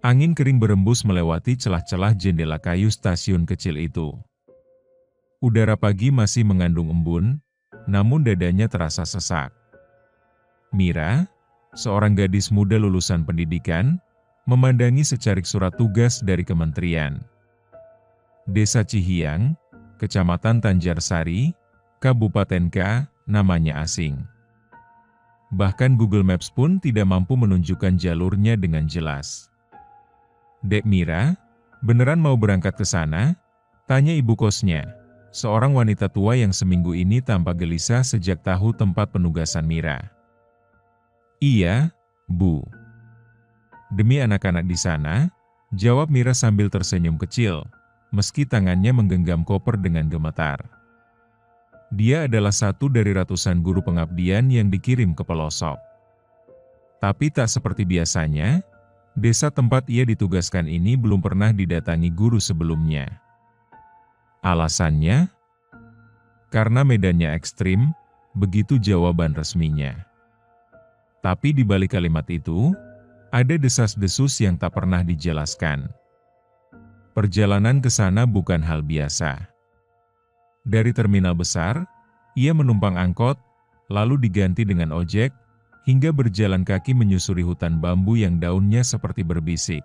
Angin kering berembus melewati celah-celah jendela kayu stasiun kecil itu. Udara pagi masih mengandung embun, namun dadanya terasa sesak. Mira, seorang gadis muda lulusan pendidikan, memandangi secarik surat tugas dari kementerian. Desa Cihiang, Kecamatan Tanjarsari, Kabupaten K, namanya asing. Bahkan Google Maps pun tidak mampu menunjukkan jalurnya dengan jelas. "Dek Mira, beneran mau berangkat ke sana?" tanya ibu kosnya, seorang wanita tua yang seminggu ini tampak gelisah sejak tahu tempat penugasan Mira. "Iya, Bu. Demi anak-anak di sana," jawab Mira sambil tersenyum kecil, meski tangannya menggenggam koper dengan gemetar. Dia adalah satu dari ratusan guru pengabdian yang dikirim ke pelosok. Tapi tak seperti biasanya, desa tempat ia ditugaskan ini belum pernah didatangi guru sebelumnya. Alasannya? Karena medannya ekstrim, begitu jawaban resminya. Tapi di balik kalimat itu, ada desas-desus yang tak pernah dijelaskan. Perjalanan ke sana bukan hal biasa. Dari terminal besar, ia menumpang angkot, lalu diganti dengan ojek, hingga berjalan kaki menyusuri hutan bambu yang daunnya seperti berbisik.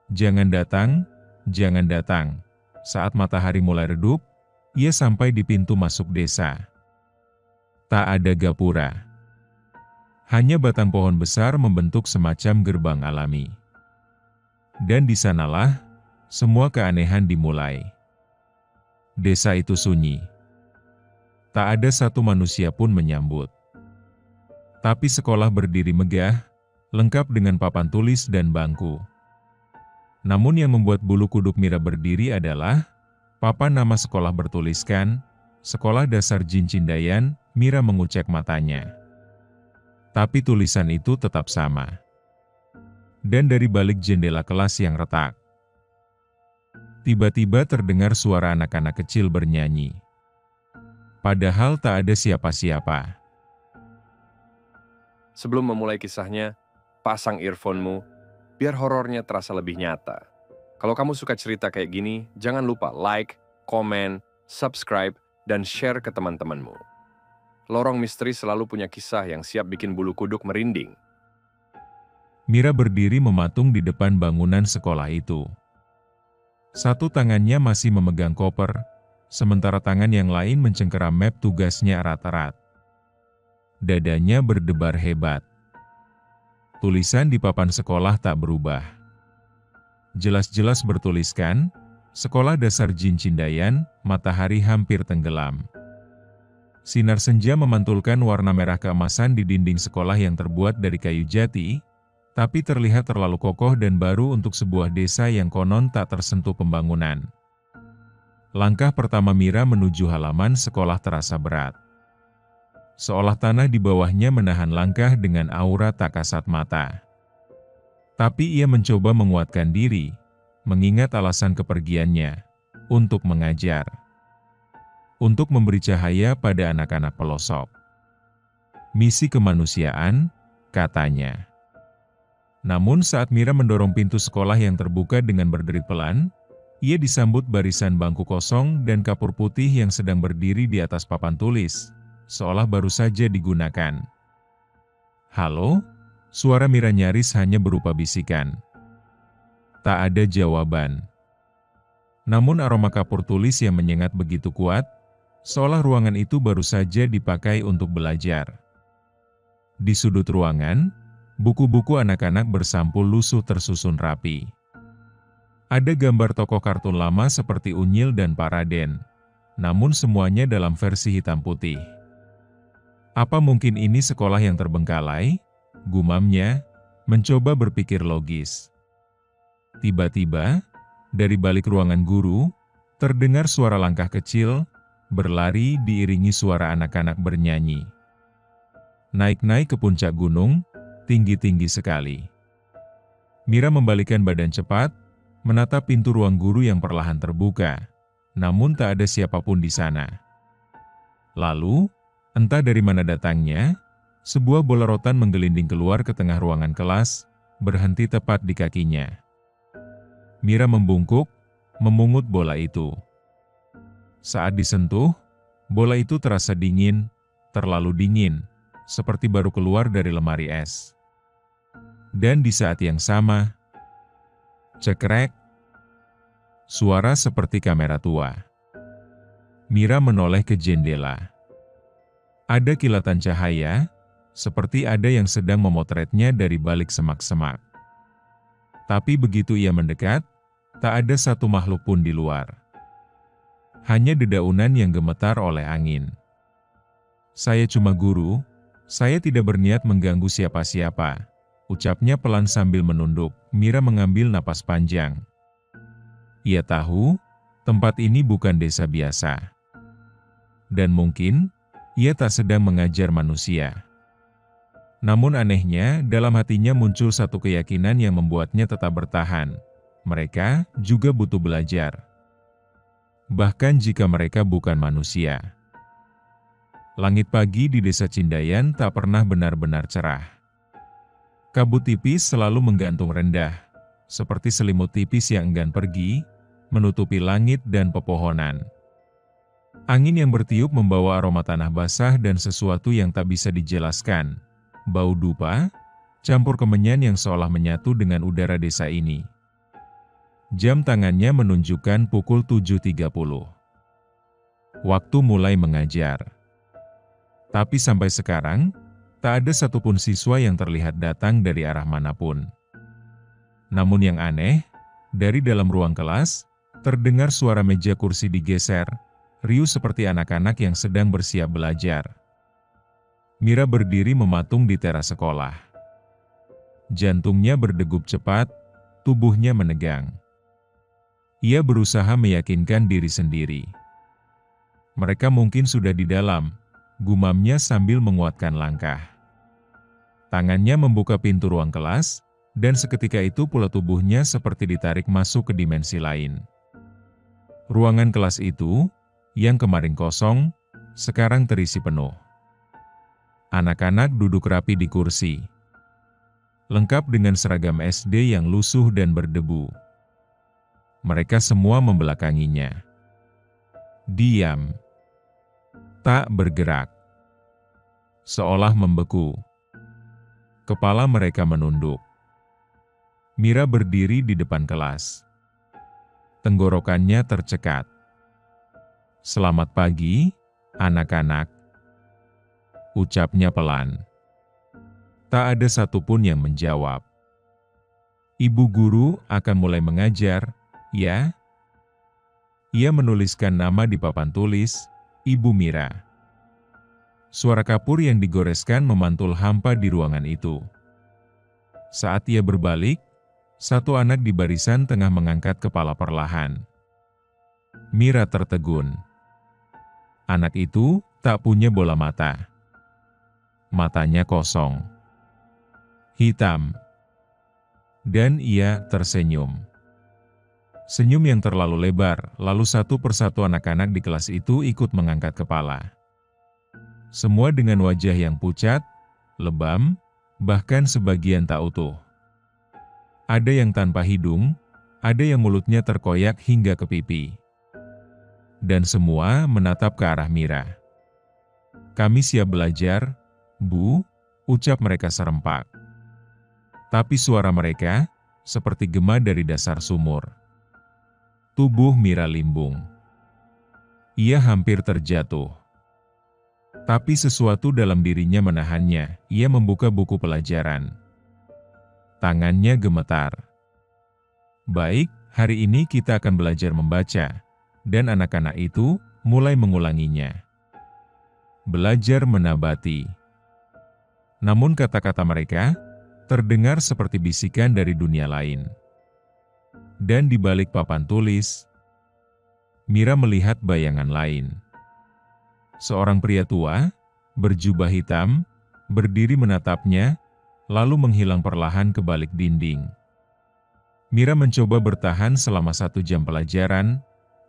Jangan datang, jangan datang. Saat matahari mulai redup, ia sampai di pintu masuk desa. Tak ada gapura. Hanya batang pohon besar membentuk semacam gerbang alami. Dan di sanalah, semua keanehan dimulai. Desa itu sunyi. Tak ada satu manusia pun menyambut. Tapi sekolah berdiri megah, lengkap dengan papan tulis dan bangku. Namun yang membuat bulu kuduk Mira berdiri adalah, papan nama sekolah bertuliskan, Sekolah Dasar Jincindayan. Mira mengucek matanya. Tapi tulisan itu tetap sama. Dan dari balik jendela kelas yang retak, tiba-tiba terdengar suara anak-anak kecil bernyanyi. Padahal tak ada siapa-siapa. Sebelum memulai kisahnya, pasang earphone-mu, biar horornya terasa lebih nyata. Kalau kamu suka cerita kayak gini, jangan lupa like, komen, subscribe, dan share ke teman-temanmu. Lorong Misteri selalu punya kisah yang siap bikin bulu kuduk merinding. Mira berdiri mematung di depan bangunan sekolah itu. Satu tangannya masih memegang koper, sementara tangan yang lain mencengkeram map tugasnya erat-erat. Dadanya berdebar hebat. Tulisan di papan sekolah tak berubah. Jelas-jelas bertuliskan, Sekolah Dasar Jincindayan, matahari hampir tenggelam. Sinar senja memantulkan warna merah keemasan di dinding sekolah yang terbuat dari kayu jati, tapi terlihat terlalu kokoh dan baru untuk sebuah desa yang konon tak tersentuh pembangunan. Langkah pertama Mira menuju halaman sekolah terasa berat. Seolah tanah di bawahnya menahan langkah dengan aura tak kasat mata. Tapi ia mencoba menguatkan diri, mengingat alasan kepergiannya, untuk mengajar. Untuk memberi cahaya pada anak-anak pelosok. Misi kemanusiaan, katanya. Namun saat Mira mendorong pintu sekolah yang terbuka dengan berderit pelan, ia disambut barisan bangku kosong dan kapur putih yang sedang berdiri di atas papan tulis, seolah baru saja digunakan. "Halo?" Suara Mira nyaris hanya berupa bisikan. Tak ada jawaban. Namun aroma kapur tulis yang menyengat begitu kuat, seolah ruangan itu baru saja dipakai untuk belajar. Di sudut ruangan, buku-buku anak-anak bersampul lusuh tersusun rapi. Ada gambar tokoh kartun lama seperti Unyil dan Pak Raden, namun semuanya dalam versi hitam putih. Apa mungkin ini sekolah yang terbengkalai? Gumamnya, mencoba berpikir logis. Tiba-tiba, dari balik ruangan guru, terdengar suara langkah kecil, berlari diiringi suara anak-anak bernyanyi. Naik-naik ke puncak gunung, tinggi-tinggi sekali. Mira membalikkan badan cepat, menatap pintu ruang guru yang perlahan terbuka, namun tak ada siapapun di sana. Lalu, entah dari mana datangnya, sebuah bola rotan menggelinding keluar ke tengah ruangan kelas, berhenti tepat di kakinya. Mira membungkuk, memungut bola itu. Saat disentuh, bola itu terasa dingin, terlalu dingin, seperti baru keluar dari lemari es. Dan di saat yang sama, cekrek, suara seperti kamera tua. Mira menoleh ke jendela. Ada kilatan cahaya, seperti ada yang sedang memotretnya dari balik semak-semak. Tapi begitu ia mendekat, tak ada satu makhluk pun di luar. Hanya dedaunan yang gemetar oleh angin. "Saya cuma guru, saya tidak berniat mengganggu siapa-siapa," ucapnya pelan sambil menunduk. Mira mengambil napas panjang. Ia tahu, tempat ini bukan desa biasa. Dan mungkin, ia tak sedang mengajar manusia. Namun anehnya, dalam hatinya muncul satu keyakinan yang membuatnya tetap bertahan. Mereka juga butuh belajar. Bahkan jika mereka bukan manusia. Langit pagi di desa Cindayan tak pernah benar-benar cerah. Kabut tipis selalu menggantung rendah, seperti selimut tipis yang enggan pergi, menutupi langit dan pepohonan. Angin yang bertiup membawa aroma tanah basah dan sesuatu yang tak bisa dijelaskan. Bau dupa, campur kemenyan yang seolah menyatu dengan udara desa ini. Jam tangannya menunjukkan pukul 7.30. Waktu mulai mengajar. Tapi sampai sekarang, tak ada satupun siswa yang terlihat datang dari arah manapun. Namun yang aneh, dari dalam ruang kelas, terdengar suara meja kursi digeser, riuh seperti anak-anak yang sedang bersiap belajar. Mira berdiri mematung di teras sekolah. Jantungnya berdegup cepat, tubuhnya menegang. Ia berusaha meyakinkan diri sendiri. Mereka mungkin sudah di dalam, gumamnya sambil menguatkan langkah. Tangannya membuka pintu ruang kelas, dan seketika itu pula tubuhnya seperti ditarik masuk ke dimensi lain. Ruangan kelas itu, yang kemarin kosong, sekarang terisi penuh. Anak-anak duduk rapi di kursi, lengkap dengan seragam SD yang lusuh dan berdebu. Mereka semua membelakanginya. Diam. Tak bergerak. Seolah membeku. Kepala mereka menunduk. Mira berdiri di depan kelas. Tenggorokannya tercekat. "Selamat pagi, anak-anak," ucapnya pelan. Tak ada satupun yang menjawab. "Ibu guru akan mulai mengajar, ya?" Ia menuliskan nama di papan tulis, Ibu Mira. Suara kapur yang digoreskan memantul hampa di ruangan itu. Saat ia berbalik, satu anak di barisan tengah mengangkat kepala perlahan. Mira tertegun. Anak itu tak punya bola mata. Matanya kosong. Hitam. Dan ia tersenyum. Senyum yang terlalu lebar, lalu satu persatu anak-anak di kelas itu ikut mengangkat kepala. Semua dengan wajah yang pucat, lebam, bahkan sebagian tak utuh. Ada yang tanpa hidung, ada yang mulutnya terkoyak hingga ke pipi. Dan semua menatap ke arah Mira. "Kami siap belajar, Bu," ucap mereka serempak. Tapi suara mereka, seperti gema dari dasar sumur. Tubuh Mira limbung. Ia hampir terjatuh. Tapi sesuatu dalam dirinya menahannya. Ia membuka buku pelajaran. Tangannya gemetar. "Baik, hari ini kita akan belajar membaca." Dan anak-anak itu mulai mengulanginya. Belajar menabati. Namun kata-kata mereka terdengar seperti bisikan dari dunia lain. Dan di balik papan tulis, Mira melihat bayangan lain. Seorang pria tua, berjubah hitam, berdiri menatapnya, lalu menghilang perlahan ke balik dinding. Mira mencoba bertahan selama 1 jam pelajaran,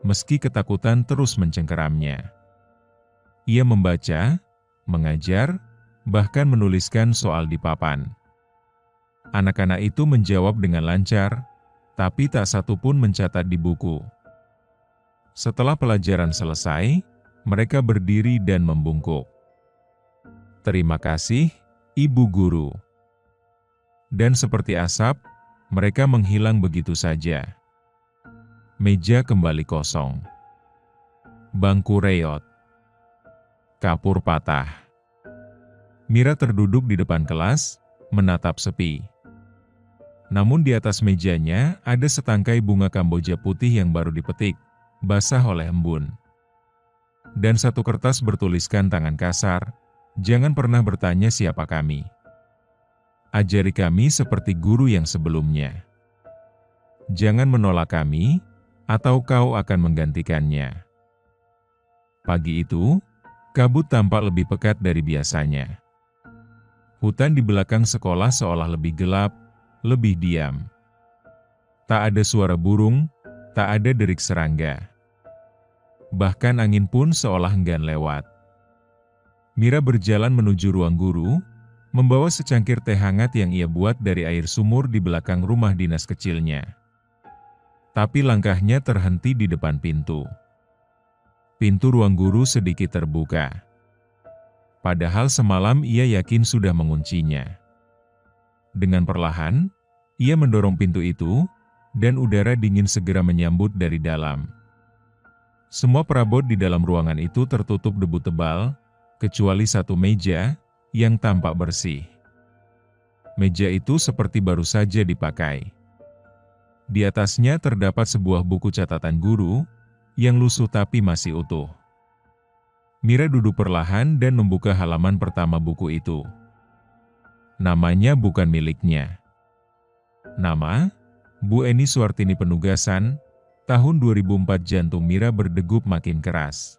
meski ketakutan terus mencengkeramnya. Ia membaca, mengajar, bahkan menuliskan soal di papan. Anak-anak itu menjawab dengan lancar, tapi tak satu pun mencatat di buku. Setelah pelajaran selesai, mereka berdiri dan membungkuk. "Terima kasih, Ibu Guru." Dan seperti asap, mereka menghilang begitu saja. Meja kembali kosong. Bangku reot. Kapur patah. Mira terduduk di depan kelas, menatap sepi. Namun di atas mejanya ada setangkai bunga kamboja putih yang baru dipetik, basah oleh embun. Dan satu kertas bertuliskan tangan kasar, "Jangan pernah bertanya siapa kami. Ajari kami seperti guru yang sebelumnya. Jangan menolak kami, atau kau akan menggantikannya." Pagi itu, kabut tampak lebih pekat dari biasanya. Hutan di belakang sekolah seolah lebih gelap, lebih diam. Tak ada suara burung, tak ada derik serangga. Bahkan angin pun seolah enggan lewat. Mira berjalan menuju ruang guru, membawa secangkir teh hangat yang ia buat dari air sumur di belakang rumah dinas kecilnya. Tapi langkahnya terhenti di depan pintu. Pintu ruang guru sedikit terbuka. Padahal semalam ia yakin sudah menguncinya. Dengan perlahan, ia mendorong pintu itu, dan udara dingin segera menyambut dari dalam. Semua perabot di dalam ruangan itu tertutup debu tebal, kecuali satu meja yang tampak bersih. Meja itu seperti baru saja dipakai. Di atasnya terdapat sebuah buku catatan guru, yang lusuh tapi masih utuh. Mira duduk perlahan dan membuka halaman pertama buku itu. Namanya bukan miliknya. Nama, Bu Eni Suartini Penugasan, tahun 2004. Jantung Mira berdegup makin keras.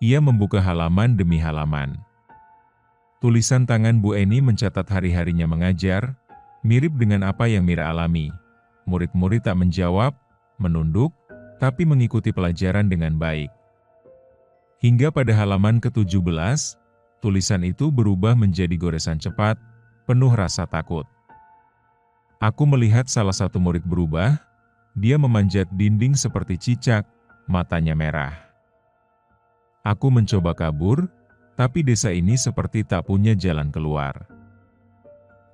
Ia membuka halaman demi halaman. Tulisan tangan Bu Eni mencatat hari-harinya mengajar, mirip dengan apa yang Mira alami. Murid-murid tak menjawab, menunduk, tapi mengikuti pelajaran dengan baik. Hingga pada halaman ke-17, tulisan itu berubah menjadi goresan cepat, penuh rasa takut. "Aku melihat salah satu murid berubah, dia memanjat dinding seperti cicak, matanya merah. Aku mencoba kabur, tapi desa ini seperti tak punya jalan keluar.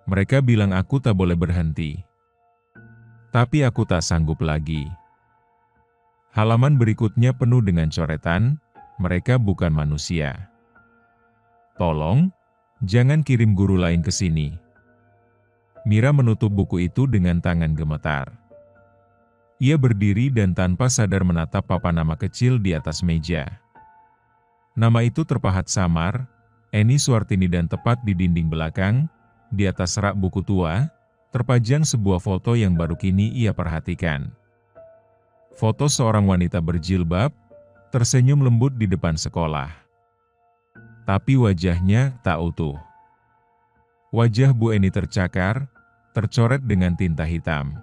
Mereka bilang aku tak boleh berhenti. Tapi aku tak sanggup lagi." Halaman berikutnya penuh dengan coretan, "Mereka bukan manusia. Tolong, jangan kirim guru lain ke sini." Mira menutup buku itu dengan tangan gemetar. Ia berdiri dan tanpa sadar menatap papan nama kecil di atas meja. Nama itu terpahat samar, Eni Suartini, dan tepat di dinding belakang, di atas rak buku tua, terpajang sebuah foto yang baru kini ia perhatikan. Foto seorang wanita berjilbab, tersenyum lembut di depan sekolah. Tapi wajahnya tak utuh. Wajah Bu Eni tercakar, tercoret dengan tinta hitam.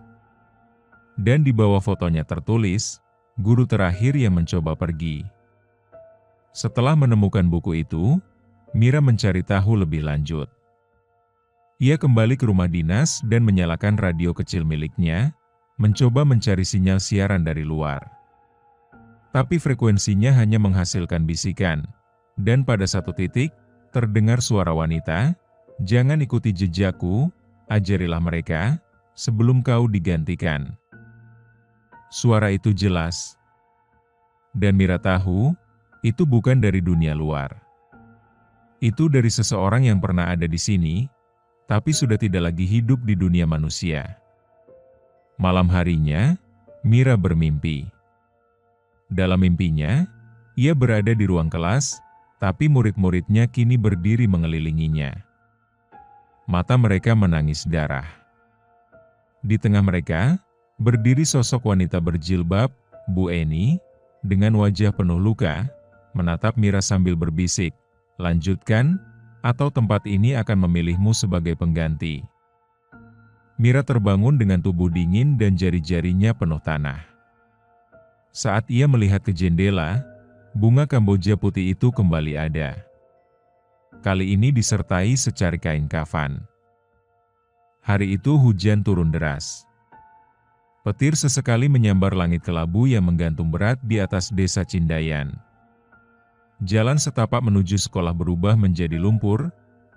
Dan di bawah fotonya tertulis, "Guru terakhir yang mencoba pergi." Setelah menemukan buku itu, Mira mencari tahu lebih lanjut. Ia kembali ke rumah dinas dan menyalakan radio kecil miliknya, mencoba mencari sinyal siaran dari luar. Tapi frekuensinya hanya menghasilkan bisikan, dan pada satu titik, terdengar suara wanita, "Jangan ikuti jejakku, ajarilah mereka, sebelum kau digantikan." Suara itu jelas. Dan Mira tahu, itu bukan dari dunia luar. Itu dari seseorang yang pernah ada di sini, tapi sudah tidak lagi hidup di dunia manusia. Malam harinya, Mira bermimpi. Dalam mimpinya, ia berada di ruang kelas, tapi murid-muridnya kini berdiri mengelilinginya. Mata mereka menangis darah. Di tengah mereka, berdiri sosok wanita berjilbab, Bu Eni, dengan wajah penuh luka, menatap Mira sambil berbisik, "Lanjutkan, atau tempat ini akan memilihmu sebagai pengganti." Mira terbangun dengan tubuh dingin dan jari-jarinya penuh tanah. Saat ia melihat ke jendela, bunga kamboja putih itu kembali ada. Kali ini disertai secari kain kafan. Hari itu hujan turun deras. Petir sesekali menyambar langit kelabu yang menggantung berat di atas desa Cindayan. Jalan setapak menuju sekolah berubah menjadi lumpur,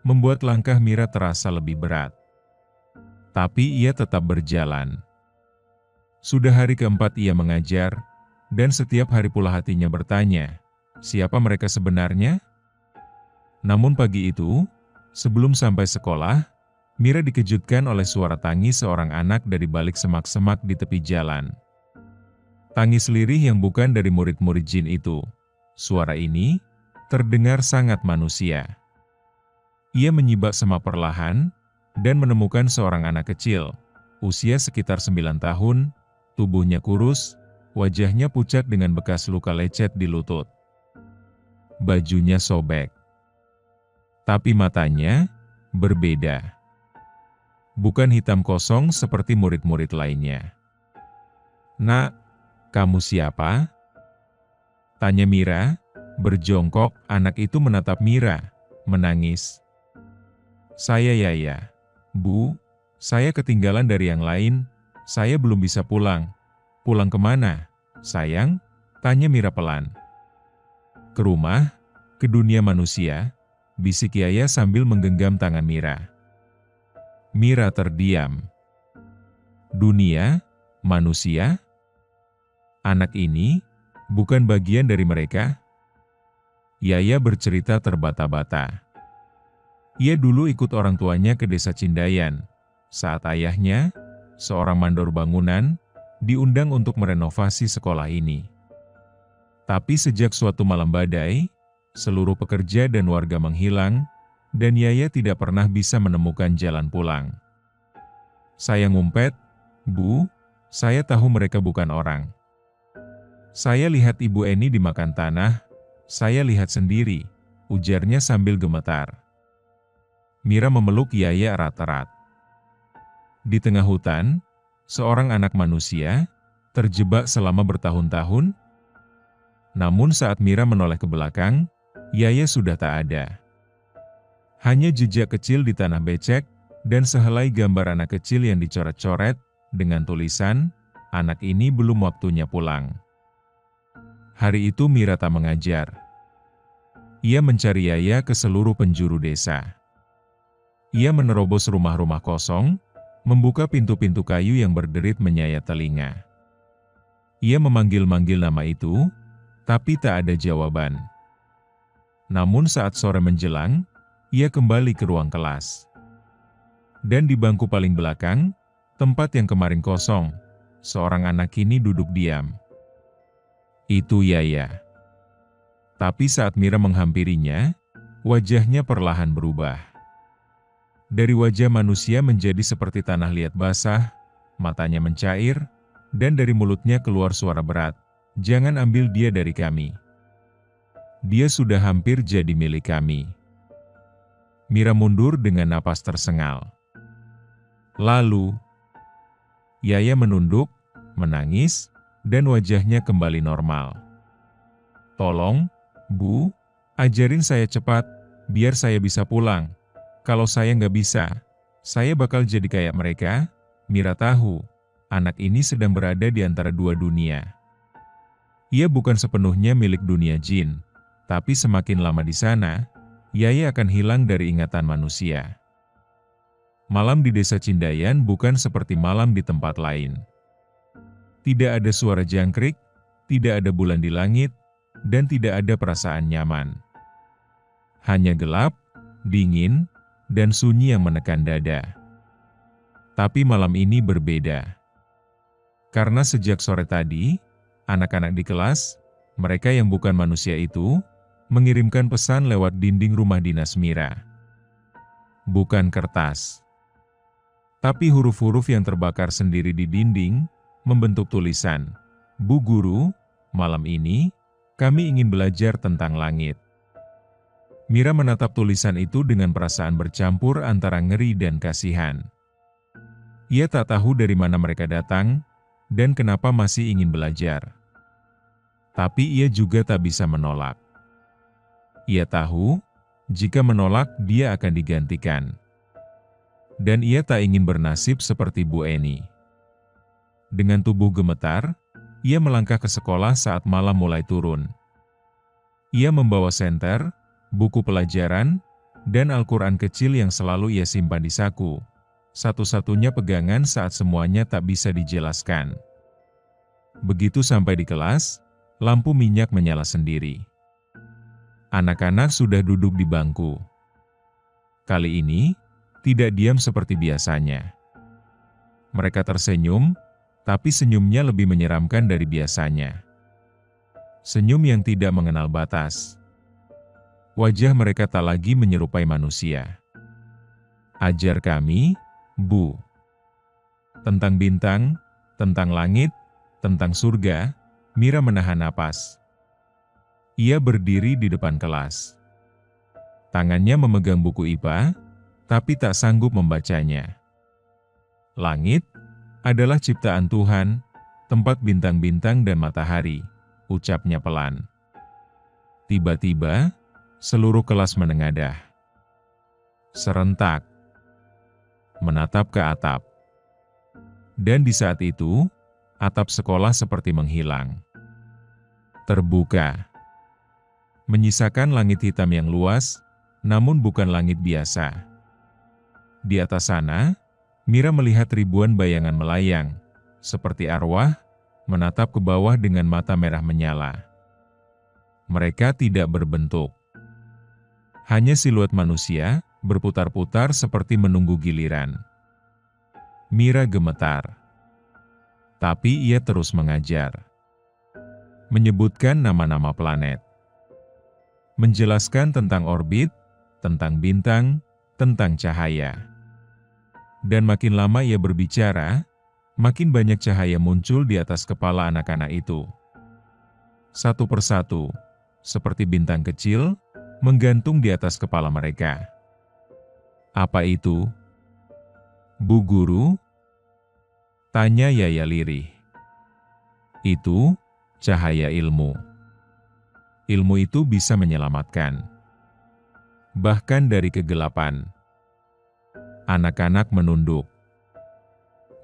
membuat langkah Mira terasa lebih berat. Tapi ia tetap berjalan. Sudah hari keempat ia mengajar, dan setiap hari pula hatinya bertanya, siapa mereka sebenarnya? Namun pagi itu, sebelum sampai sekolah, Mira dikejutkan oleh suara tangis seorang anak dari balik semak-semak di tepi jalan. Tangis lirih yang bukan dari murid-murid jin itu. Suara ini terdengar sangat manusia. Ia menyibak semak perlahan dan menemukan seorang anak kecil, usia sekitar 9 tahun, tubuhnya kurus, wajahnya pucat dengan bekas luka lecet di lutut. Bajunya sobek. Tapi matanya berbeda. Bukan hitam kosong seperti murid-murid lainnya. "Nak, kamu siapa?" tanya Mira. Berjongkok, anak itu menatap Mira, menangis. "Saya Yaya. Bu, saya ketinggalan dari yang lain. Saya belum bisa pulang." "Pulang kemana, sayang?" tanya Mira pelan. "Ke rumah, ke dunia manusia," bisik Yaya sambil menggenggam tangan Mira. Mira terdiam. Dunia, manusia? Anak ini bukan bagian dari mereka? Yaya bercerita terbata-bata. Ia dulu ikut orang tuanya ke desa Cindayan, saat ayahnya, seorang mandor bangunan, diundang untuk merenovasi sekolah ini. Tapi sejak suatu malam badai, seluruh pekerja dan warga menghilang, dan Yaya tidak pernah bisa menemukan jalan pulang. "Saya ngumpet, Bu, saya tahu mereka bukan orang. Saya lihat Ibu Eni dimakan tanah, saya lihat sendiri," ujarnya sambil gemetar. Mira memeluk Yaya erat-erat. Di tengah hutan, seorang anak manusia, terjebak selama bertahun-tahun. Namun saat Mira menoleh ke belakang, Yaya sudah tak ada. Hanya jejak kecil di tanah becek, dan sehelai gambar anak kecil yang dicoret-coret, dengan tulisan, "Anak ini belum waktunya pulang." Hari itu Mira tak mengajar. Ia mencari Yaya ke seluruh penjuru desa. Ia menerobos rumah-rumah kosong, membuka pintu-pintu kayu yang berderit menyayat telinga. Ia memanggil-manggil nama itu, tapi tak ada jawaban. Namun saat sore menjelang, ia kembali ke ruang kelas. Dan di bangku paling belakang, tempat yang kemarin kosong, seorang anak kini duduk diam. Itu Yaya. Tapi saat Mira menghampirinya, wajahnya perlahan berubah. Dari wajah manusia menjadi seperti tanah liat basah, matanya mencair, dan dari mulutnya keluar suara berat, "Jangan ambil dia dari kami. Dia sudah hampir jadi milik kami." Mira mundur dengan napas tersengal. Lalu, Yaya menunduk, menangis, dan wajahnya kembali normal. "Tolong, Bu, ajarin saya cepat, biar saya bisa pulang. Kalau saya nggak bisa, saya bakal jadi kayak mereka." Mira tahu, anak ini sedang berada di antara dua dunia. Ia bukan sepenuhnya milik dunia jin, tapi semakin lama di sana, Yaya akan hilang dari ingatan manusia. Malam di desa Cindayan bukan seperti malam di tempat lain. Tidak ada suara jangkrik, tidak ada bulan di langit, dan tidak ada perasaan nyaman. Hanya gelap, dingin, dan sunyi yang menekan dada. Tapi malam ini berbeda. Karena sejak sore tadi, anak-anak di kelas, mereka yang bukan manusia itu, mengirimkan pesan lewat dinding rumah dinas Mira. Bukan kertas, tapi huruf-huruf yang terbakar sendiri di dinding, membentuk tulisan, "Bu Guru, malam ini, kami ingin belajar tentang langit." Mira menatap tulisan itu dengan perasaan bercampur antara ngeri dan kasihan. Ia tak tahu dari mana mereka datang, dan kenapa masih ingin belajar. Tapi ia juga tak bisa menolak. Ia tahu, jika menolak dia akan digantikan. dan ia tak ingin bernasib seperti Bu Eni. Dengan tubuh gemetar, ia melangkah ke sekolah saat malam mulai turun. Ia membawa senter, buku pelajaran, dan Al-Quran kecil yang selalu ia simpan di saku, satu-satunya pegangan saat semuanya tak bisa dijelaskan. Begitu sampai di kelas, lampu minyak menyala sendiri. Anak-anak sudah duduk di bangku. Kali ini, tidak diam seperti biasanya. Mereka tersenyum, tapi senyumnya lebih menyeramkan dari biasanya. Senyum yang tidak mengenal batas. Wajah mereka tak lagi menyerupai manusia. Ajar kami, Bu. Tentang bintang, tentang langit, tentang surga, Mira menahan napas. Ia berdiri di depan kelas. Tangannya memegang buku IPA, tapi tak sanggup membacanya. Langit adalah ciptaan Tuhan, tempat bintang-bintang dan matahari, ucapnya pelan. Tiba-tiba, seluruh kelas menengadah. Serentak. Menatap ke atap. Dan di saat itu, atap sekolah seperti menghilang. Terbuka. Menyisakan langit hitam yang luas, namun bukan langit biasa. Di atas sana, Mira melihat ribuan bayangan melayang, seperti arwah, menatap ke bawah dengan mata merah menyala. Mereka tidak berbentuk. Hanya siluet manusia, berputar-putar seperti menunggu giliran. Mira gemetar. Tapi ia terus mengajar. Menyebutkan nama-nama planet. Menjelaskan tentang orbit, tentang bintang, tentang cahaya. Dan makin lama ia berbicara, makin banyak cahaya muncul di atas kepala anak-anak itu. Satu persatu, seperti bintang kecil, menggantung di atas kepala mereka. Apa itu? Bu Guru? Tanya Yaya lirih. Itu cahaya ilmu. Ilmu itu bisa menyelamatkan. Bahkan dari kegelapan. Anak-anak menunduk.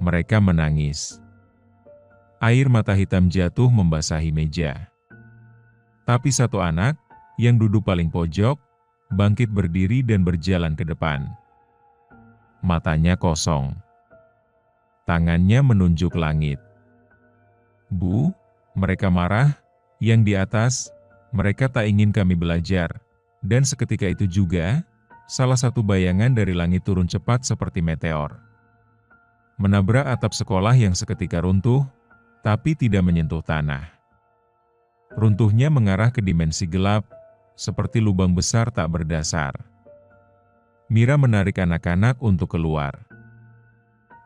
Mereka menangis. Air mata hitam jatuh membasahi meja. Tapi satu anak, yang duduk paling pojok, bangkit berdiri dan berjalan ke depan. Matanya kosong. Tangannya menunjuk langit. Bu, mereka marah, yang di atas, mereka tak ingin kami belajar, dan seketika itu juga, salah satu bayangan dari langit turun cepat seperti meteor. Menabrak atap sekolah yang seketika runtuh, tapi tidak menyentuh tanah. Runtuhnya mengarah ke dimensi gelap, seperti lubang besar tak berdasar. Mira menarik anak-anak untuk keluar.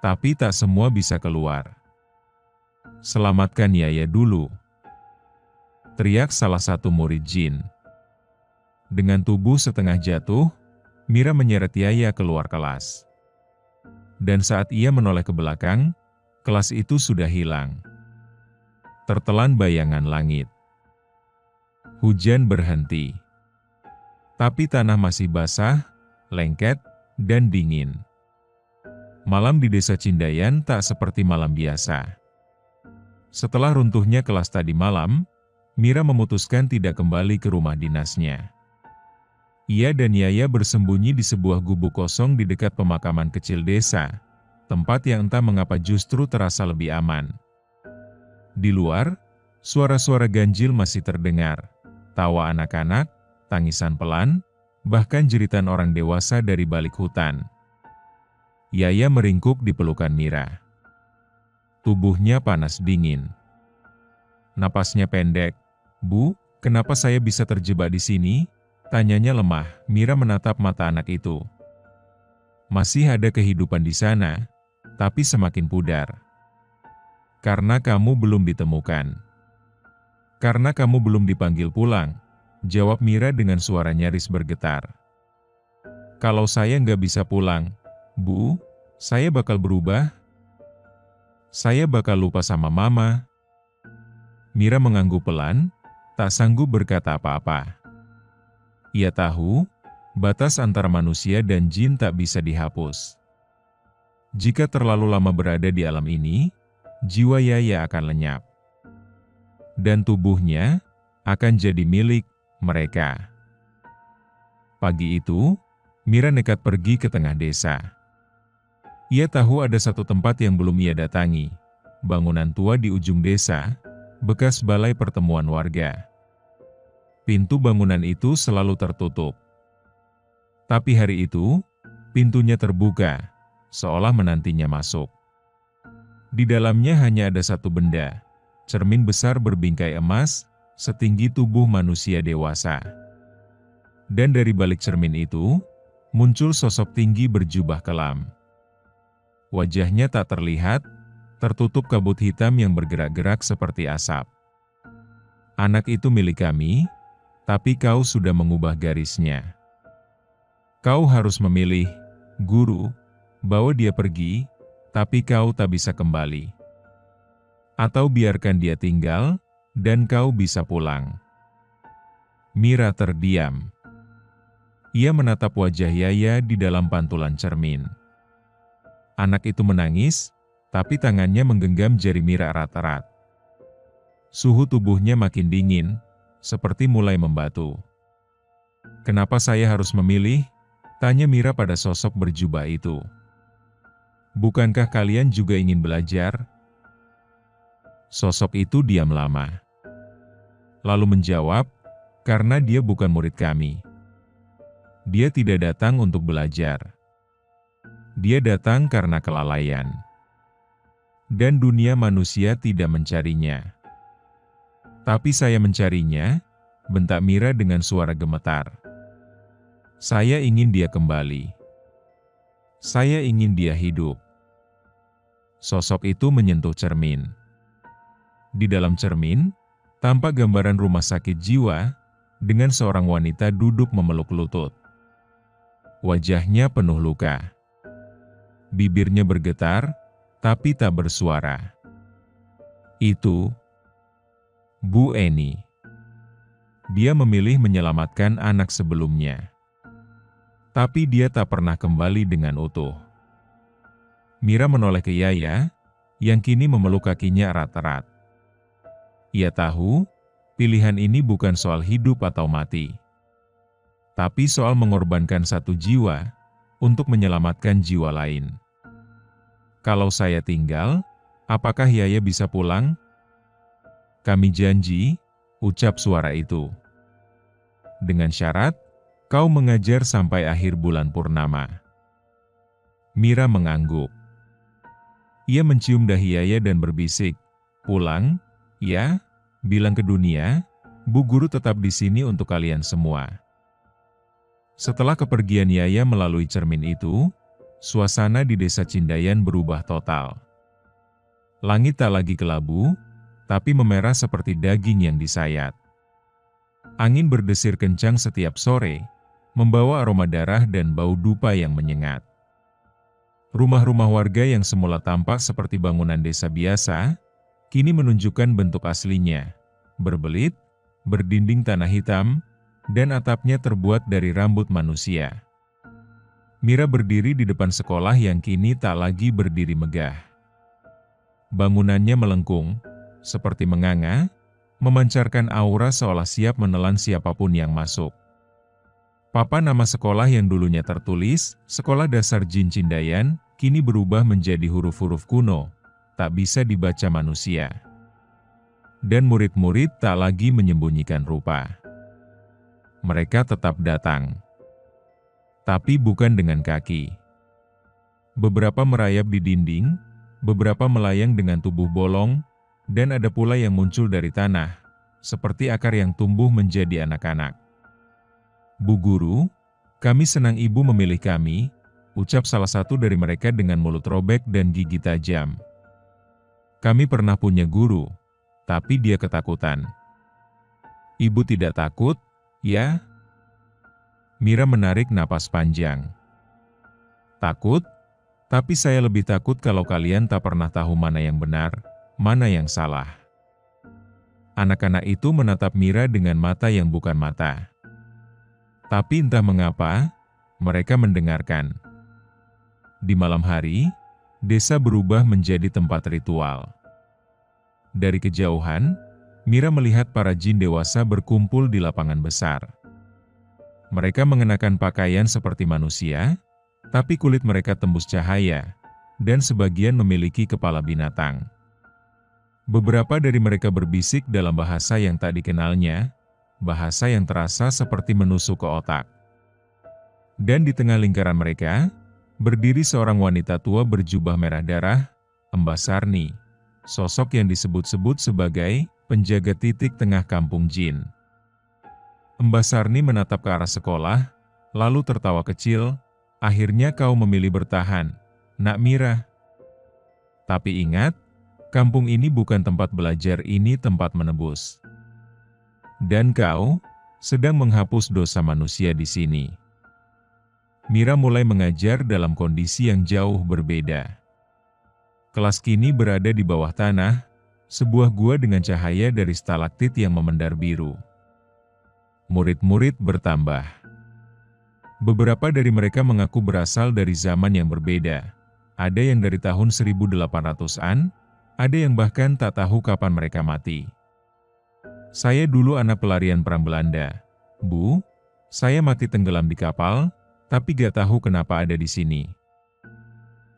Tapi tak semua bisa keluar. Selamatkan Yaya dulu. Teriak salah satu murid jin. Dengan tubuh setengah jatuh, Mira menyeret Yaya keluar kelas. Dan saat ia menoleh ke belakang, kelas itu sudah hilang. Tertelan bayangan langit. Hujan berhenti. Tapi tanah masih basah, lengket, dan dingin. Malam di desa Cindayan tak seperti malam biasa. Setelah runtuhnya kelas tadi malam, Mira memutuskan tidak kembali ke rumah dinasnya. Ia dan Yaya bersembunyi di sebuah gubuk kosong di dekat pemakaman kecil desa, tempat yang entah mengapa justru terasa lebih aman. Di luar, suara-suara ganjil masih terdengar, tawa anak-anak, tangisan pelan, bahkan jeritan orang dewasa dari balik hutan. Yaya meringkuk di pelukan Mira. Tubuhnya panas dingin. Napasnya pendek. Bu, kenapa saya bisa terjebak di sini? Tanyanya lemah. Mira menatap mata anak itu. Masih ada kehidupan di sana, tapi semakin pudar. Karena kamu belum ditemukan. Karena kamu belum dipanggil pulang, jawab Mira dengan suara nyaris bergetar. Kalau saya nggak bisa pulang, Bu, saya bakal berubah. Saya bakal lupa sama Mama. Mira mengangguk pelan, tak sanggup berkata apa-apa. Ia tahu, batas antara manusia dan jin tak bisa dihapus. Jika terlalu lama berada di alam ini, jiwa Yaya akan lenyap. Dan tubuhnya akan jadi milik mereka. Pagi itu, Mira nekat pergi ke tengah desa. Ia tahu ada satu tempat yang belum ia datangi, bangunan tua di ujung desa, bekas balai pertemuan warga. Pintu bangunan itu selalu tertutup. Tapi hari itu, pintunya terbuka, seolah menantinya masuk. Di dalamnya hanya ada satu benda, cermin besar berbingkai emas, setinggi tubuh manusia dewasa. Dan dari balik cermin itu, muncul sosok tinggi berjubah kelam. Wajahnya tak terlihat, tertutup kabut hitam yang bergerak-gerak seperti asap. Anak itu milik kami, tapi kau sudah mengubah garisnya. Kau harus memilih, guru, bawa dia pergi, tapi kau tak bisa kembali. Atau biarkan dia tinggal, dan kau bisa pulang. Mira terdiam. Ia menatap wajah Yaya di dalam pantulan cermin. Anak itu menangis, tapi tangannya menggenggam jari Mira erat-erat. Suhu tubuhnya makin dingin, seperti mulai membatu. "Kenapa saya harus memilih?" tanya Mira pada sosok berjubah itu. "Bukankah kalian juga ingin belajar?" Sosok itu diam lama. Lalu menjawab, "Karena dia bukan murid kami. Dia tidak datang untuk belajar. Dia datang karena kelalaian. Dan dunia manusia tidak mencarinya. Tapi saya mencarinya," bentak Mira dengan suara gemetar. "Saya ingin dia kembali. Saya ingin dia hidup." Sosok itu menyentuh cermin. Di dalam cermin, tampak gambaran rumah sakit jiwa, dengan seorang wanita duduk memeluk lutut. Wajahnya penuh luka. Bibirnya bergetar, tapi tak bersuara. Itu Bu Eni. Dia memilih menyelamatkan anak sebelumnya. Tapi dia tak pernah kembali dengan utuh. Mira menoleh ke Yaya, yang kini memeluk kakinya erat-erat. Ia tahu, pilihan ini bukan soal hidup atau mati. Tapi soal mengorbankan satu jiwa, untuk menyelamatkan jiwa lain. "Kalau saya tinggal, apakah Yaya bisa pulang?" "Kami janji," ucap suara itu. "Dengan syarat, kau mengajar sampai akhir bulan purnama." Mira mengangguk. Ia mencium dahi Yaya dan berbisik, "Pulang, ya, bilang ke dunia, Bu Guru tetap di sini untuk kalian semua." Setelah kepergian Yaya melalui cermin itu, suasana di desa Cindayan berubah total. Langit tak lagi kelabu, tapi memerah seperti daging yang disayat. Angin berdesir kencang setiap sore, membawa aroma darah dan bau dupa yang menyengat. Rumah-rumah warga yang semula tampak seperti bangunan desa biasa, kini menunjukkan bentuk aslinya, berbelit, berdinding tanah hitam, dan atapnya terbuat dari rambut manusia. Mira berdiri di depan sekolah yang kini tak lagi berdiri megah. Bangunannya melengkung, seperti menganga, memancarkan aura seolah siap menelan siapapun yang masuk. Papan nama sekolah yang dulunya tertulis, Sekolah Dasar Jin Cindayan, kini berubah menjadi huruf-huruf kuno, tak bisa dibaca manusia. Dan murid-murid tak lagi menyembunyikan rupa. Mereka tetap datang. Tapi bukan dengan kaki. Beberapa merayap di dinding, beberapa melayang dengan tubuh bolong, dan ada pula yang muncul dari tanah, seperti akar yang tumbuh menjadi anak-anak. "Bu Guru, kami senang Ibu memilih kami," ucap salah satu dari mereka dengan mulut robek dan gigi tajam. "Kami pernah punya guru, tapi dia ketakutan." "Ibu tidak takut, ya?" Mira menarik napas panjang. "Takut? Tapi saya lebih takut kalau kalian tak pernah tahu mana yang benar, mana yang salah." Anak-anak itu menatap Mira dengan mata yang bukan mata. Tapi entah mengapa, mereka mendengarkan. Di malam hari, Desa berubah menjadi tempat ritual. Dari kejauhan, Mira melihat para jin dewasa berkumpul di lapangan besar. Mereka mengenakan pakaian seperti manusia, tapi kulit mereka tembus cahaya, dan sebagian memiliki kepala binatang. Beberapa dari mereka berbisik dalam bahasa yang tak dikenalnya, bahasa yang terasa seperti menusuk ke otak. Dan di tengah lingkaran mereka, berdiri seorang wanita tua berjubah merah darah, Mbah Sarni, sosok yang disebut-sebut sebagai penjaga titik tengah kampung jin. Mbah Sarni menatap ke arah sekolah, lalu tertawa kecil. Akhirnya kau memilih bertahan, Nak Mira. Tapi ingat, kampung ini bukan tempat belajar, ini tempat menebus. Dan kau sedang menghapus dosa manusia di sini. Mira mulai mengajar dalam kondisi yang jauh berbeda. Kelas kini berada di bawah tanah, sebuah gua dengan cahaya dari stalaktit yang memendar biru. Murid-murid bertambah. Beberapa dari mereka mengaku berasal dari zaman yang berbeda. Ada yang dari tahun 1800-an, ada yang bahkan tak tahu kapan mereka mati. Saya dulu anak pelarian perang Belanda. Bu, saya mati tenggelam di kapal, tapi gak tahu kenapa ada di sini.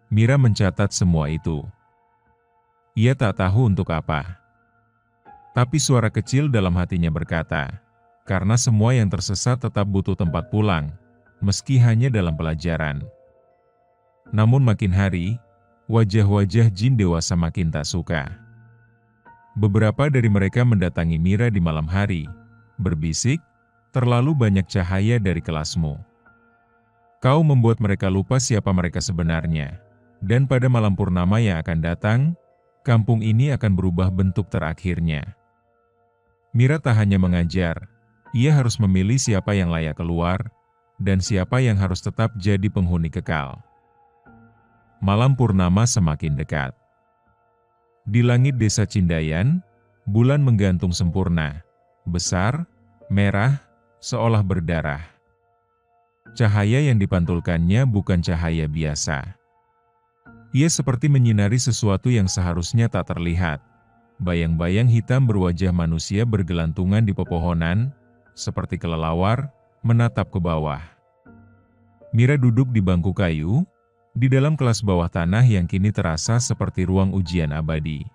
Mira mencatat semua itu. Ia tak tahu untuk apa. Tapi suara kecil dalam hatinya berkata, karena semua yang tersesat tetap butuh tempat pulang, meski hanya dalam pelajaran. Namun makin hari, wajah-wajah jin dewasa makin tak suka. Beberapa dari mereka mendatangi Mira di malam hari, berbisik, terlalu banyak cahaya dari kelasmu. Kau membuat mereka lupa siapa mereka sebenarnya, dan pada malam purnama yang akan datang, kampung ini akan berubah bentuk terakhirnya. Mira tak hanya mengajar, ia harus memilih siapa yang layak keluar, dan siapa yang harus tetap jadi penghuni kekal. Malam purnama semakin dekat. Di langit desa Cindayan, bulan menggantung sempurna, besar, merah, seolah berdarah. Cahaya yang dipantulkannya bukan cahaya biasa. Ia seperti menyinari sesuatu yang seharusnya tak terlihat. Bayang-bayang hitam berwajah manusia bergelantungan di pepohonan, seperti kelelawar, menatap ke bawah. Mira duduk di bangku kayu, di dalam kelas bawah tanah yang kini terasa seperti ruang ujian abadi.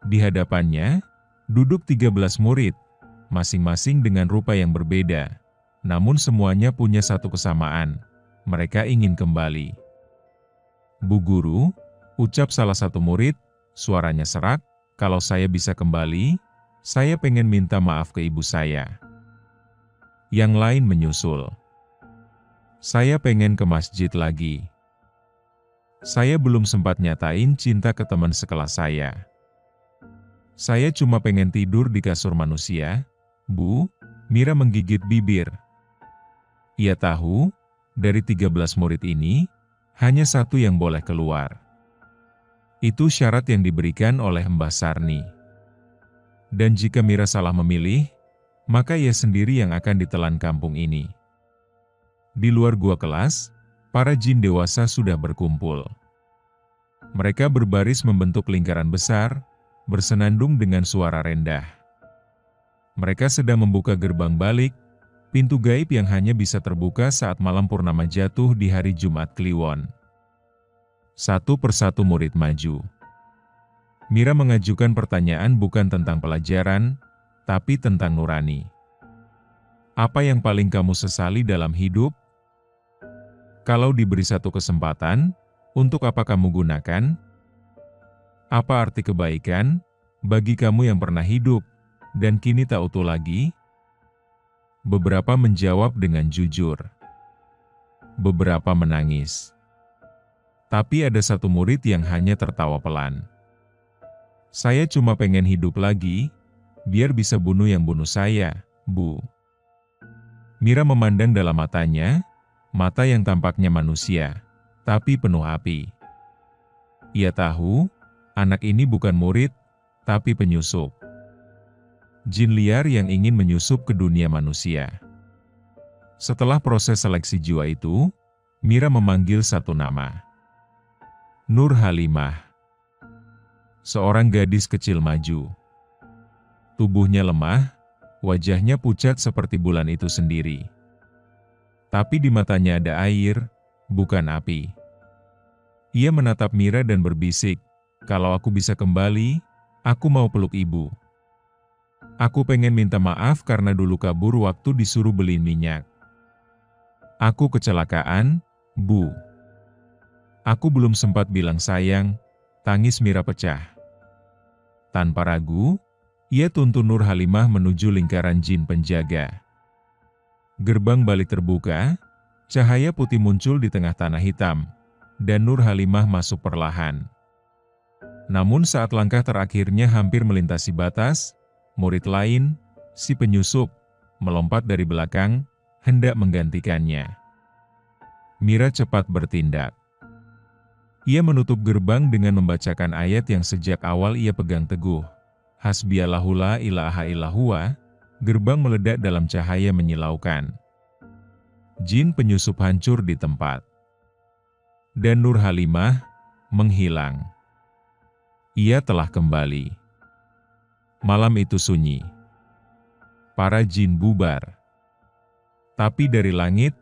Di hadapannya, duduk 13 murid, masing-masing dengan rupa yang berbeda, namun semuanya punya satu kesamaan, mereka ingin kembali. Bu Guru, ucap salah satu murid, suaranya serak, kalau saya bisa kembali, saya pengen minta maaf ke ibu saya. Yang lain menyusul. Saya pengen ke masjid lagi. Saya belum sempat nyatain cinta ke teman sekelas saya. Saya cuma pengen tidur di kasur manusia, Bu. Mira menggigit bibir. Ia tahu, dari 13 murid ini, hanya satu yang boleh keluar. Itu syarat yang diberikan oleh Mbah Sarni. Dan jika Mira salah memilih, maka ia sendiri yang akan ditelan kampung ini. Di luar gua kelas, para jin dewasa sudah berkumpul. Mereka berbaris membentuk lingkaran besar, bersenandung dengan suara rendah. Mereka sedang membuka gerbang balik, pintu gaib yang hanya bisa terbuka saat malam purnama jatuh di hari Jumat Kliwon. Satu persatu murid maju. Mira mengajukan pertanyaan bukan tentang pelajaran, tapi tentang nurani. Apa yang paling kamu sesali dalam hidup? Kalau diberi satu kesempatan, untuk apa kamu gunakan? Apa arti kebaikan bagi kamu yang pernah hidup dan kini tak utuh lagi? Beberapa menjawab dengan jujur. Beberapa menangis. Tapi ada satu murid yang hanya tertawa pelan. Saya cuma pengen hidup lagi, biar bisa bunuh yang bunuh saya, Bu. Mira memandang dalam matanya, mata yang tampaknya manusia, tapi penuh api. Ia tahu, anak ini bukan murid, tapi penyusup. Jin liar yang ingin menyusup ke dunia manusia. Setelah proses seleksi jiwa itu, Mira memanggil satu nama. Nur Halimah. Seorang gadis kecil maju. Tubuhnya lemah, wajahnya pucat seperti bulan itu sendiri. Tapi di matanya ada air, bukan api. Ia menatap Mira dan berbisik, "Kalau aku bisa kembali, aku mau peluk ibu. Aku pengen minta maaf karena dulu kabur waktu disuruh beliin minyak. Aku kecelakaan, Bu. Aku belum sempat bilang sayang," tangis Mira pecah. Tanpa ragu, ia tuntun Nur Halimah menuju lingkaran jin penjaga. Gerbang balik terbuka, cahaya putih muncul di tengah tanah hitam, dan Nur Halimah masuk perlahan. Namun saat langkah terakhirnya hampir melintasi batas, murid lain, si penyusup, melompat dari belakang, hendak menggantikannya. Mira cepat bertindak. Ia menutup gerbang dengan membacakan ayat yang sejak awal ia pegang teguh. Hasbiyallahu la ilaha illahuwa, gerbang meledak dalam cahaya menyilaukan. Jin penyusup hancur di tempat. Dan Nur Halimah menghilang. Ia telah kembali. Malam itu sunyi. Para jin bubar. Tapi dari langit,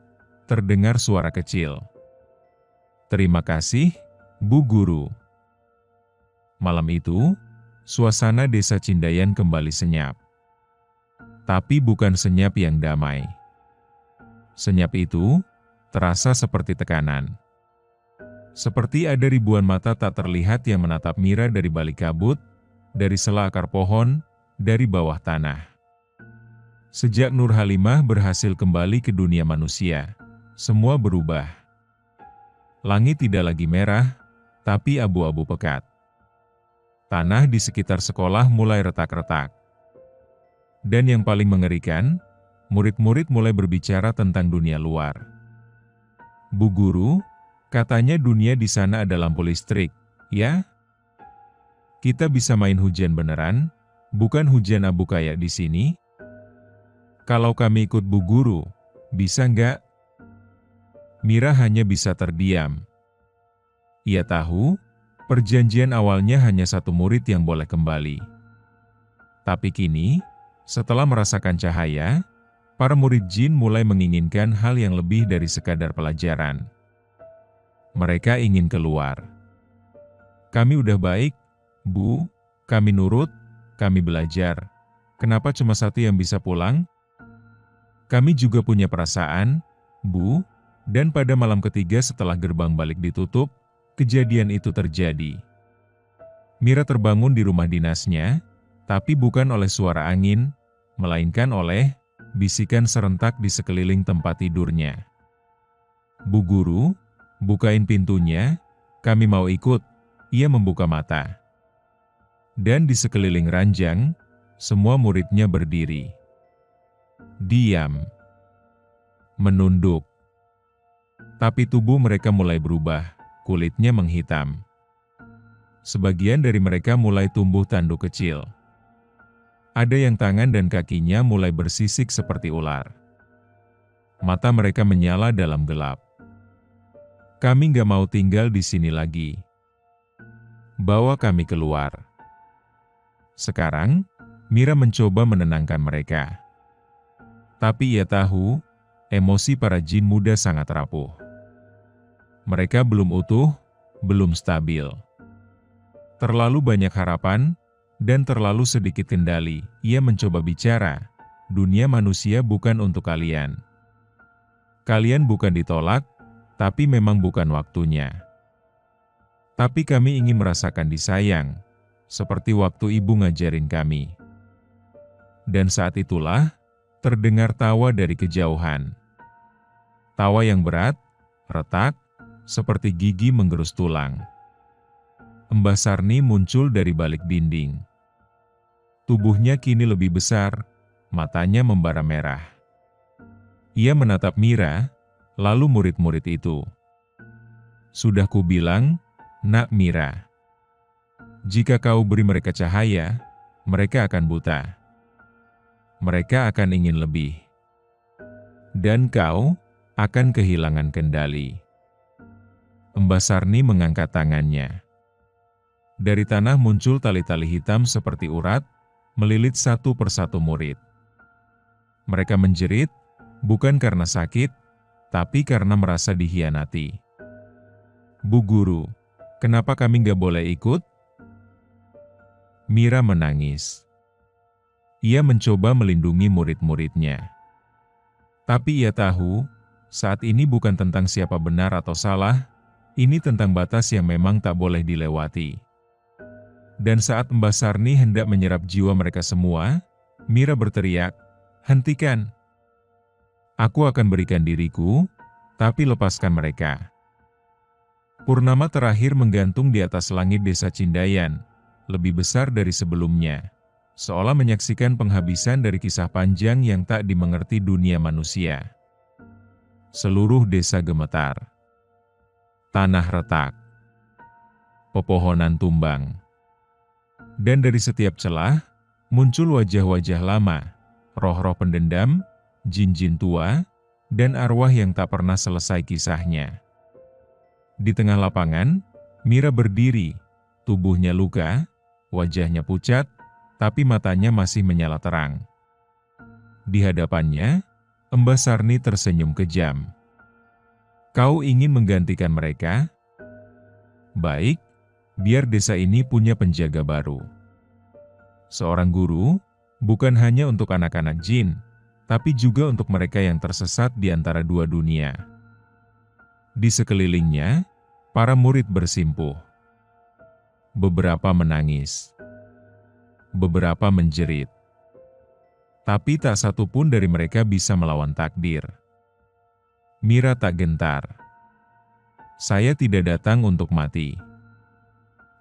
terdengar suara kecil. "Terima kasih, Bu Guru." Malam itu, suasana desa Cindayan kembali senyap. Tapi bukan senyap yang damai. Senyap itu terasa seperti tekanan. Seperti ada ribuan mata tak terlihat yang menatap Mira dari balik kabut, dari sela akar pohon, dari bawah tanah. Sejak Nur Halimah berhasil kembali ke dunia manusia, semua berubah. Langit tidak lagi merah, tapi abu-abu pekat. Tanah di sekitar sekolah mulai retak-retak. Dan yang paling mengerikan, murid-murid mulai berbicara tentang dunia luar. "Bu Guru, katanya dunia di sana ada lampu listrik, ya? Kita bisa main hujan beneran, bukan hujan abu kayak di sini? Kalau kami ikut Bu Guru, bisa nggak?" Mira hanya bisa terdiam. Ia tahu, perjanjian awalnya hanya satu murid yang boleh kembali. Tapi kini, setelah merasakan cahaya, para murid jin mulai menginginkan hal yang lebih dari sekadar pelajaran. Mereka ingin keluar. "Kami udah baik, Bu, kami nurut, kami belajar. Kenapa cuma satu yang bisa pulang? Kami juga punya perasaan, Bu." Dan pada malam ketiga setelah gerbang balik ditutup, kejadian itu terjadi. Mira terbangun di rumah dinasnya, tapi bukan oleh suara angin, melainkan oleh bisikan serentak di sekeliling tempat tidurnya. "Bu Guru, bukain pintunya, kami mau ikut." Ia membuka mata. Dan di sekeliling ranjang, semua muridnya berdiri. Diam. Menunduk. Tapi tubuh mereka mulai berubah, kulitnya menghitam. Sebagian dari mereka mulai tumbuh tanduk kecil. Ada yang tangan dan kakinya mulai bersisik seperti ular. Mata mereka menyala dalam gelap. "Kami gak mau tinggal di sini lagi. Bawa kami keluar." Sekarang, Mira mencoba menenangkan mereka. Tapi ia tahu, emosi para jin muda sangat rapuh. Mereka belum utuh, belum stabil. Terlalu banyak harapan, dan terlalu sedikit kendali. Ia mencoba bicara, "Dunia manusia bukan untuk kalian. Kalian bukan ditolak, tapi memang bukan waktunya. Tapi kami ingin merasakan disayang, seperti waktu ibu ngajarin kami." Dan saat itulah, terdengar tawa dari kejauhan. Tawa yang berat, retak, seperti gigi menggerus tulang. Mbah Sarni muncul dari balik dinding. Tubuhnya kini lebih besar, matanya membara merah. Ia menatap Mira, lalu murid-murid itu. "Sudah kubilang, Nak Mira, jika kau beri mereka cahaya, mereka akan buta. Mereka akan ingin lebih. Dan kau akan kehilangan kendali." Mbah Sarni mengangkat tangannya. Dari tanah muncul tali-tali hitam seperti urat, melilit satu persatu murid. Mereka menjerit, bukan karena sakit, tapi karena merasa dikhianati. "Bu Guru, kenapa kami nggak boleh ikut?" Mira menangis. Ia mencoba melindungi murid-muridnya. Tapi ia tahu, saat ini bukan tentang siapa benar atau salah, ini tentang batas yang memang tak boleh dilewati. Dan saat Mbah Sarni hendak menyerap jiwa mereka semua, Mira berteriak, "Hentikan! Aku akan berikan diriku, tapi lepaskan mereka." Purnama terakhir menggantung di atas langit desa Cindayan, lebih besar dari sebelumnya, seolah menyaksikan penghabisan dari kisah panjang yang tak dimengerti dunia manusia. Seluruh desa gemetar. Tanah retak. Pepohonan tumbang. Dan dari setiap celah, muncul wajah-wajah lama, roh-roh pendendam, jin-jin tua, dan arwah yang tak pernah selesai kisahnya. Di tengah lapangan, Mira berdiri, tubuhnya luka, wajahnya pucat, tapi matanya masih menyala terang. Di hadapannya, Mbah Sarni tersenyum kejam. "Kau ingin menggantikan mereka? Baik, biar desa ini punya penjaga baru. Seorang guru, bukan hanya untuk anak-anak jin, tapi juga untuk mereka yang tersesat di antara dua dunia." Di sekelilingnya, para murid bersimpuh. Beberapa menangis. Beberapa menjerit. Tapi tak satu pun dari mereka bisa melawan takdir. Mira tak gentar. "Saya tidak datang untuk mati.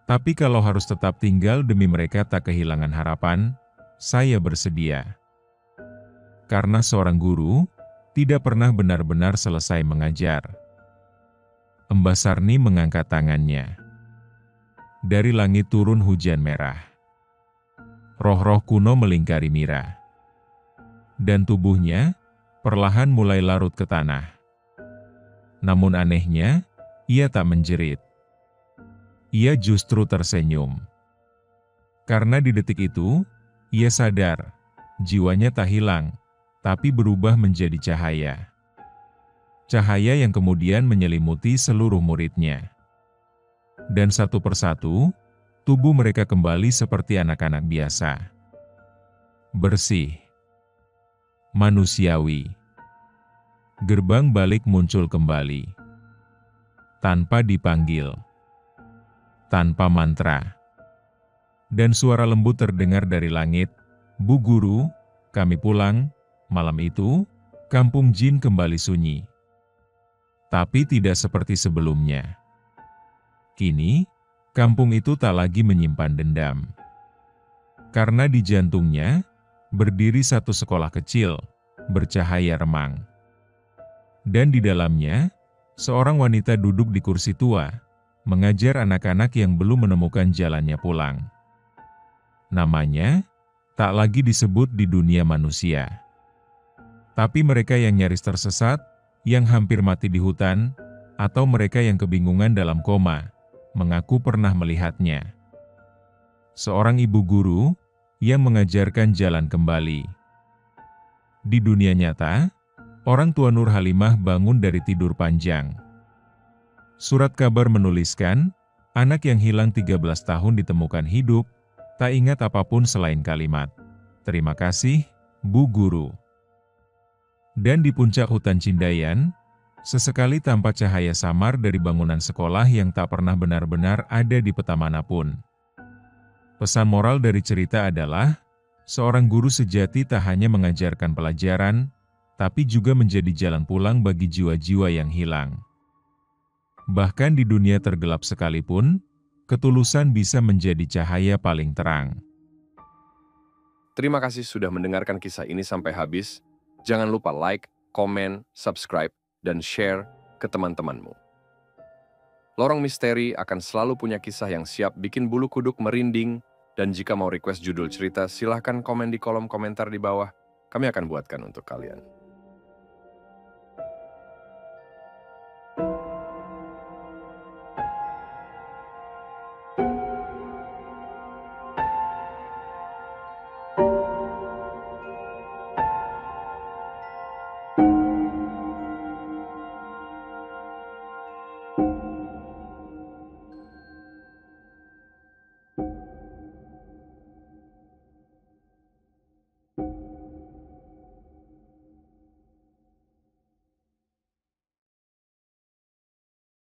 Tapi kalau harus tetap tinggal demi mereka tak kehilangan harapan, saya bersedia." Karena seorang guru tidak pernah benar-benar selesai mengajar. Mbah Sarni mengangkat tangannya. Dari langit turun hujan merah. Roh-roh kuno melingkari Mira. Dan tubuhnya perlahan mulai larut ke tanah. Namun anehnya, ia tak menjerit. Ia justru tersenyum. Karena di detik itu, ia sadar, jiwanya tak hilang, tapi berubah menjadi cahaya. Cahaya yang kemudian menyelimuti seluruh muridnya. Dan satu persatu, tubuh mereka kembali seperti anak-anak biasa. Bersih. Manusiawi. Gerbang balik muncul kembali. Tanpa dipanggil. Tanpa mantra. Dan suara lembut terdengar dari langit, "Bu Guru, kami pulang." Malam itu, kampung jin kembali sunyi. Tapi tidak seperti sebelumnya. Kini, kampung itu tak lagi menyimpan dendam. Karena di jantungnya, berdiri satu sekolah kecil, bercahaya remang. Dan di dalamnya, seorang wanita duduk di kursi tua, mengajar anak-anak yang belum menemukan jalannya pulang. Namanya, tak lagi disebut di dunia manusia. Tapi mereka yang nyaris tersesat, yang hampir mati di hutan, atau mereka yang kebingungan dalam koma, mengaku pernah melihatnya. Seorang ibu guru, yang mengajarkan jalan kembali. Di dunia nyata, orang tua Nur Halimah bangun dari tidur panjang. Surat kabar menuliskan, anak yang hilang 13 tahun ditemukan hidup, tak ingat apapun selain kalimat, "Terima kasih, Bu Guru." Dan di puncak hutan Cindayan, sesekali tampak cahaya samar dari bangunan sekolah yang tak pernah benar-benar ada di peta manapun. Pesan moral dari cerita adalah, seorang guru sejati tak hanya mengajarkan pelajaran, tapi juga menjadi jalan pulang bagi jiwa-jiwa yang hilang. Bahkan di dunia tergelap sekalipun, ketulusan bisa menjadi cahaya paling terang. Terima kasih sudah mendengarkan kisah ini sampai habis. Jangan lupa like, komen, subscribe, dan share ke teman-temanmu. Lorong Misteri akan selalu punya kisah yang siap bikin bulu kuduk merinding, dan jika mau request judul cerita, silahkan komen di kolom komentar di bawah. Kami akan buatkan untuk kalian.